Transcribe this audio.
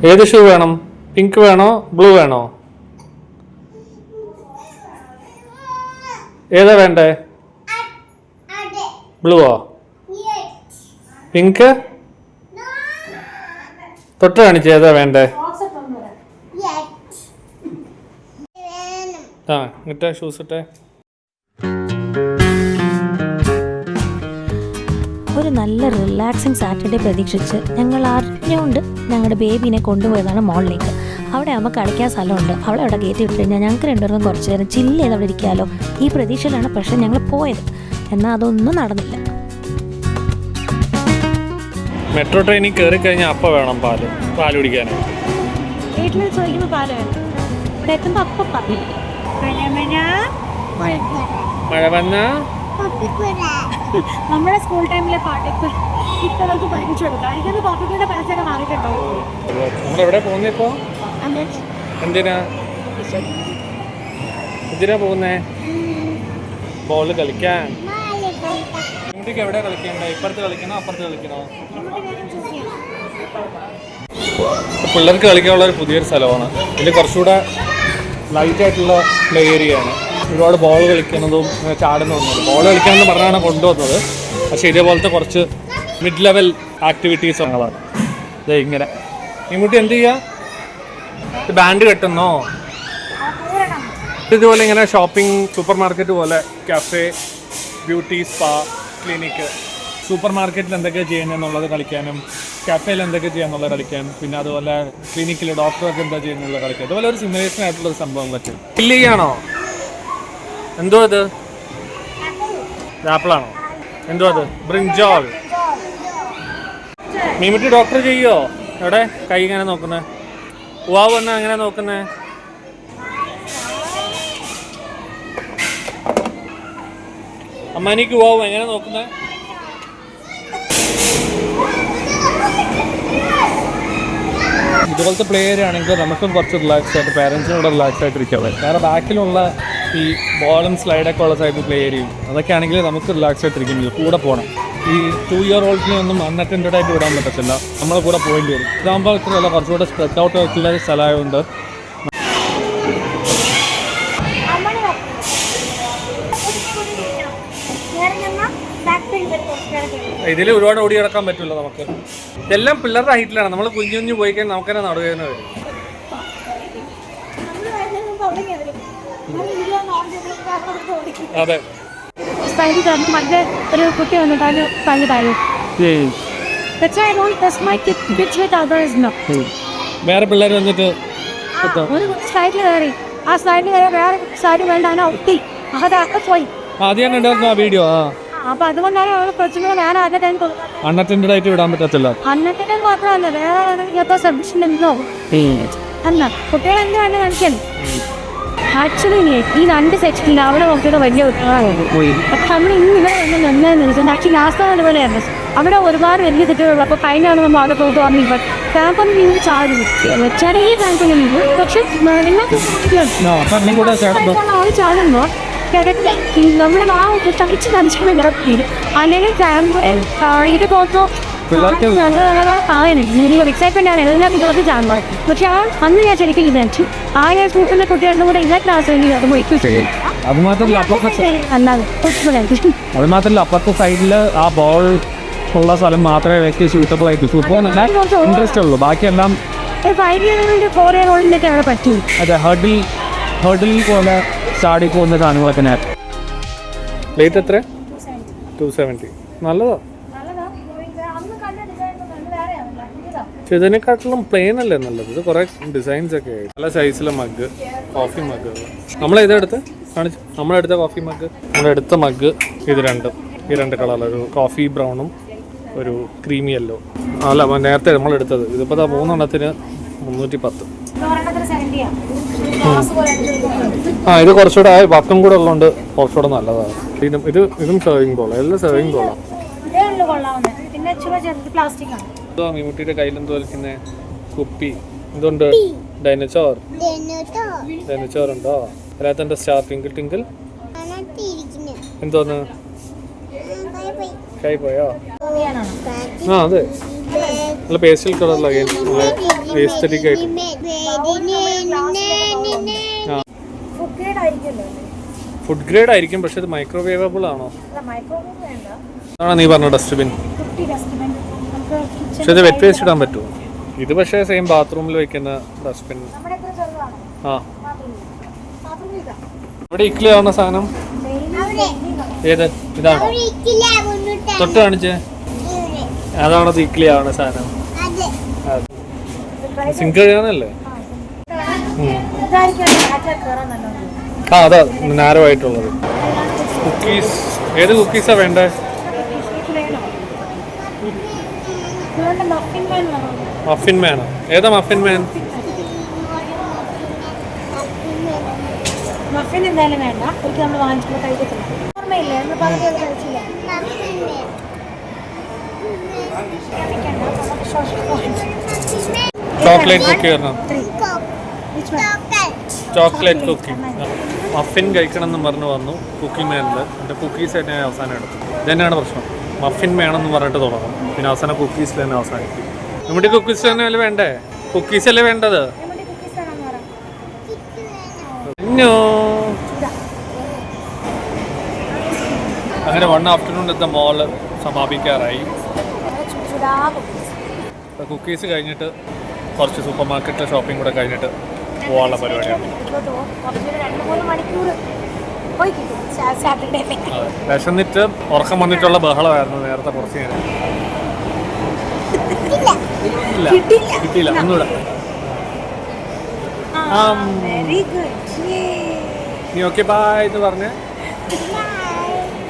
ഏത് ഷൂ വേണം? പിങ്ക് വേണോ ബ്ലൂ വേണോ? ഏതാ വേണ്ടേ? ബ്ലൂവോ പിങ്ക്? തൊട്ട് കാണിച്ച് ഏതാ വേണ്ടേ? ആ ഇട്ടേ ഷൂസ് ഇട്ടേ. ഒരു നല്ല റിലാക്സിങ് സാറ്റർഡേ പ്രതീക്ഷിച്ച് ഞങ്ങൾ അറിഞ്ഞുകൊണ്ട് ഞങ്ങളുടെ ബേബീനെ കൊണ്ടുപോയതാണ് മോളിലേക്ക്. അവിടെ ആകുമ്പോൾ കളിക്കാൻ സ്ഥലമുണ്ട്. അവളെ അവിടെ കയറ്റി വിട്ട് കഴിഞ്ഞാൽ ഞങ്ങൾക്ക് രണ്ടുപേർക്കും കുറച്ച് നേരം ചില്ല് ചെയ്ത് അവിടെ ഇരിക്കാമല്ലോ. ഈ പ്രതീക്ഷയിലാണ് പക്ഷേ ഞങ്ങൾ പോയത്. എന്നാൽ അതൊന്നും നടന്നില്ല. മെട്രോ ട്രെയിനിൽ കയറി കഴിഞ്ഞാൽ അപ്പം വേണം പാല് കുടിക്കാനായിട്ട്. വീട്ടിൽ ചോദിക്കുമ്പോൾ പാല് വേണം, ഇവിടെ എത്തുമ്പോൾ അപ്പം പാല്. മഴ വന്ന നമ്മുടെ സ്കൂൾ ടൈമിലെ പാട്ടൊക്കെ ഇത്തരത്തിൽ പഠിപ്പിച്ചു കൊടുക്കാം. എനിക്കത് പാട്ടുകളുടെ പരസ്യമൊക്കെ മാറിയിട്ടുണ്ടോ? നമ്മളെവിടെ പോകുന്നേ ഇപ്പോൾ? എന്തിനാ പോകുന്നേ? ബോള് കളിക്കാൻ. കുട്ടിക്ക് എവിടെ കളിക്കണ്ടേ? ഇപ്പുറത്ത് കളിക്കണോ അപ്പുറത്ത് കളിക്കണോ? പിള്ളേർക്ക് കളിക്കാനുള്ള ഒരു പുതിയൊരു സ്ഥലമാണ്. ഇതിൽ കുറച്ചുകൂടെ ലൈറ്റായിട്ടുള്ള പ്ലേ ഏരിയ ആണ്. ഒരുപാട് ബോൾ കളിക്കുന്നതും ചാടുന്നതൊന്നും. ബോൾ കളിക്കാമെന്ന് പറഞ്ഞാണ് കൊണ്ടുവന്നത്. പക്ഷേ ഇതേപോലത്തെ കുറച്ച് മിഡ് ലെവൽ ആക്ടിവിറ്റീസ് ഞങ്ങളാണ്. ഇതേ ഇങ്ങനെ ഈ കുട്ടി എന്ത് ചെയ്യുക? ബാൻഡ് കെട്ടുന്നോ? ഇതുപോലെ ഇങ്ങനെ ഷോപ്പിംഗ് സൂപ്പർ മാർക്കറ്റ് പോലെ cafe, beauty, spa, clinic. Super മാർക്കറ്റിൽ എന്തൊക്കെയാണ് ചെയ്യുന്നതെന്നുള്ളത് കളിക്കാനും, കഫേയിൽ എന്തൊക്കെ ചെയ്യാന്നുള്ളത് കളിക്കാൻ, പിന്നെ അതുപോലെ ക്ലിനിക്കിൽ ഡോക്ടറൊക്കെ എന്താ ചെയ്യുന്നുള്ള കളിക്കാൻ. അതുപോലെ ഒരു സിമുലേഷൻ ആയിട്ടുള്ളൊരു സംഭവം പറ്റും. ഫില്ല് ചെയ്യാണോ? എന്തോ അത്? ആപ്പിളാണോ? എന്തോ അത്? ബ്രിഞ്ചോൾ. മീമിട്ടി ഡോക്ടർ ചെയ്യോ? എവിടെ കൈ ഇങ്ങനെ നോക്കുന്നേ? ഉവാവ് വന്നാ എങ്ങനെ നോക്കുന്നേ? അമ്മാനിക്ക് ഉവാവ് എങ്ങനെ നോക്കുന്നേ? ഇതുപോലത്തെ പ്ലേ ഏരിയ ആണെങ്കിൽ നമുക്കും കുറച്ച് റിലാക്സ് ആയിട്ട് പാരൻസിനോട് റിലാക്സ് ആയിട്ട് ഇരിക്കാൻ പറ്റും. കാരണം ബാക്കിലുള്ള ഈ ബോളും സ്ലൈഡൊക്കെ ഉള്ള സൈഡ് പ്ലേ ഏരിയയും അതൊക്കെ ആണെങ്കിൽ നമുക്ക് റിലാക്സ് ആയിട്ടിരിക്കുന്നില്ല. കൂടെ പോകണം. ഈ 2 year oldsനെ ഒന്നും അൺഅറ്റൻഡഡ് ആയിട്ട് വിടാൻ പറ്റത്തില്ല. നമ്മളെ കൂടെ പോയിന്റ് വരും. ഇതാകുമ്പോൾ ഇത്രയല്ല, കുറച്ചുകൂടെ സ്പ്രെഡ് ഔട്ട് ആയിട്ടുള്ള സ്ഥലമായതുകൊണ്ട് ഇതിൽ ഒരുപാട് ഓടി കിടക്കാൻ പറ്റില്ല നമുക്ക്. ഇതെല്ലാം പിള്ളേരുടെ ഹൈറ്റിലാണ്. നമ്മൾ കുഞ്ഞു കുഞ്ഞു പോയി കഴിഞ്ഞാൽ നമുക്ക് തന്നെ നടുവേദന വരും. അതെ, മറ്റേ ഒരു കുട്ടി വന്നിട്ട് അത് പങ്കിട്ടായിരുന്നു. വേറെ പിള്ളേർ വന്നിട്ട് ഒരു സ്ലൈഡിൽ കയറി, ആ സ്ലൈഡിൽ കയറി വേറെ സ്ലൈഡ് വേണ്ട ഒട്ടി അതൊക്കെ പോയി. ആദ്യം ഉണ്ടായിരുന്നു ആ വീഡിയോ. അപ്പൊ അതുകൊണ്ടാണ് കൊച്ചുങ്ങളെ ഞാൻ അൺഅറ്റൻഡഡ് ആയിട്ട് വിടാൻ പറ്റത്തില്ല. അൺഅറ്റൻഡഡ് മാത്രമല്ല, വേറെ സബ്മിഷനോ അല്ല, കുട്ടികൾ എന്താണ് കാണിക്കാൻ. ആക്ച്വലി ഈ 2 സെക്ഷനിൽ അവിടെ നോക്കിയിട്ട് വലിയ കുട്ടികളാണ്. പക്ഷെ നമ്മൾ ഇന്നിവിടെ വന്ന് നന്നായി ആക്ച്വലി ലാസ്റ്റ് അതുപോലെയായിരുന്നു. അവിടെ ഒരുപാട് വലിയ തെറ്റുകളുള്ളൂ. അപ്പോൾ കഴിഞ്ഞാണ് നമ്മൾ അവിടെ പോയിട്ട് വന്നിപ്പോൾ ക്യാമ്പൊന്ന് നിങ്ങൾ ചാടി ചെറിയ ക്യാമ്പൊന്നും പക്ഷെ ചാടുമ്പോൾ നമ്മുടെ ആ തളിച്ച് നനച്ചാൽ അല്ലെങ്കിൽ ക്യാമ്പ് ഇത് പോകുമ്പോൾ എക്സൈറ്റ്മെന്റ് ആണ് എല്ലാ കുട്ടികൾക്കും ചാടുമ്പോൾ. പക്ഷെ അന്ന് ഞാൻ ശരിക്കും വിചാരിച്ചു ആ സ്കൂളിലെ കുട്ടികളുടെ കൂടെ ഇന്നത്തെ ക്ലാസ് അത് പോയി. അത് മാത്രമല്ല അപ്പുറത്തെ സൈഡിൽ ആ ബോൾ ഉള്ള സ്ഥലം മാത്രമേ വ്യക്തി സൂട്ടബിൾ ആയിട്ട് ഇൻട്രസ്റ്റ് ഉള്ളൂ. ബാക്കിയെല്ലാം 5 year old 4 year old അവിടെ പറ്റും. അതെ, ഹർഡിൽ പോലെ ചാടി പോകുന്ന സാധനങ്ങളൊക്കെ ഞാൻ. റേറ്റ് എത്ര? 270. നല്ലതാ. പക്ഷെ ഇതിനെക്കാട്ടിലും പ്ലെയിൻ അല്ലേ നല്ലത്? ഇത് കുറെ ഡിസൈൻസ് ഒക്കെ ആയി. നല്ല സൈസിലെ മഗ്, കോഫി മഗ്. നമ്മളെടുത്ത് കാണിച്ചു. നമ്മളെടുത്ത കോഫി മഗ്, നമ്മളെടുത്ത മഗ് ഇത് രണ്ടും, ഈ 2 കളർ, ഒരു കോഫി ബ്രൗണും ഒരു ക്രീമി യെല്ലോ. അല്ല, നേരത്തെ നമ്മളെടുത്തത്. ഇതിപ്പോൾ 3 എണ്ണത്തിന് 310. ഇത് കുറച്ചുകൂടെ വക്കം കൂടെ ഉള്ളതുകൊണ്ട് കുറച്ചുകൂടെ നല്ലതാണ്. ഇതും സെർവിങ് ബോളാണ്. എല്ലാം സെർവിങ് ബോളാണ്. മീമുട്ടിയുടെ കയ്യിലെന്തോ വലിക്കുന്ന കുപ്പി എന്തുണ്ട്? ഡൈനോസോർ ഉണ്ടോ? അതിനകത്ത് സ്റ്റാർ ടിങ്കിൾ ടിങ്കിൾ എന്തോന്ന്? കൈ പോയോ? ആ അതെ, നല്ല പേസ്റ്റൽ കളറിലാണ്. എസ്തറ്റിക് ആയിട്ട്. ആ ഫുഡ് ഗ്രേഡ് ആയിരിക്കും, പക്ഷെ ഇത് മൈക്രോവേവബിൾ ആണോ? അതാണോ നീ പറഞ്ഞ ഡസ്റ്റ്ബിൻ? പക്ഷെ ഇത് വെറ്റ് വേസ്റ്റ് ഇടാൻ പറ്റുമോ? ഇത് പക്ഷേ സെയിം ബാത്റൂമിൽ വെക്കുന്ന ഡസ്റ്റ്ബിൻ. ആ ഇവിടെ ഇക്ലി ആവുന്ന സാധനം ഏത്? ഇതാണോ? തൊട്ട് കാണിച്ചേ. അതാണോ ഇക്ലി ആവുന്ന സാധനം? സിങ്ക് കഴിയാനല്ലേ? ആ അതാ നാരോ ആയിട്ടുള്ളത്. കുക്കീസ് ഏത് കുക്കീസാ വേണ്ടേ? മഫിൻ മാനോ? ഏതാ മഫിൻ മാൻ? മഫിൻ എന്തായാലും വേണ്ട, ഒരിക്കൽ നമ്മൾ വാങ്ങിച്ചപ്പോൾ കഴിക്കത്തില്ല. ഓർമ്മയില്ലേ നമ്മൾ പറഞ്ഞു കഴിച്ചില്ല. ചോക്ലേറ്റ് കുക്കി വരണം. ചോക്ലേറ്റ് കുക്കി. മഫിൻ കഴിക്കണം എന്ന് പറഞ്ഞു വന്നു കുക്കിംഗ് മാനിൽ. എൻ്റെ കുക്കീസ് തന്നെ അവസാനം എടുത്തു. ഇതന്നെയാണ് പ്രശ്നം. മഫിൻ വേണമെന്ന് പറഞ്ഞിട്ട് തുടങ്ങും, പിന്നെ അവസാനം കുക്കീസിൽ തന്നെ അവസാനിക്കും. നമ്മുടെ കുക്കീസ് തന്നെ അല്ലേ വേണ്ടേ? കുക്കീസ് അല്ലേ വേണ്ടത്? അങ്ങനെ 1 ആഫ്റ്റർനൂണിലത്തെ മോള് സമാപിക്കാറായി. കുക്കീസ് കഴിഞ്ഞിട്ട് കുറച്ച് സൂപ്പർ മാർക്കറ്റിലെ ഷോപ്പിംഗ് കൂടെ കഴിഞ്ഞിട്ട് പോകാനുള്ള പരിപാടിയാണ്. വിശന്നിട്ട് ഉറക്കം വന്നിട്ടുള്ള ബഹളമായിരുന്നു നേരത്തെ കുറച്ച് നേരം. ഇല്ല കിട്ടിയില്ല ഒന്നുകൂടെ. നീ ഓക്കെ ബൈ എന്ന് പറഞ്ഞേ.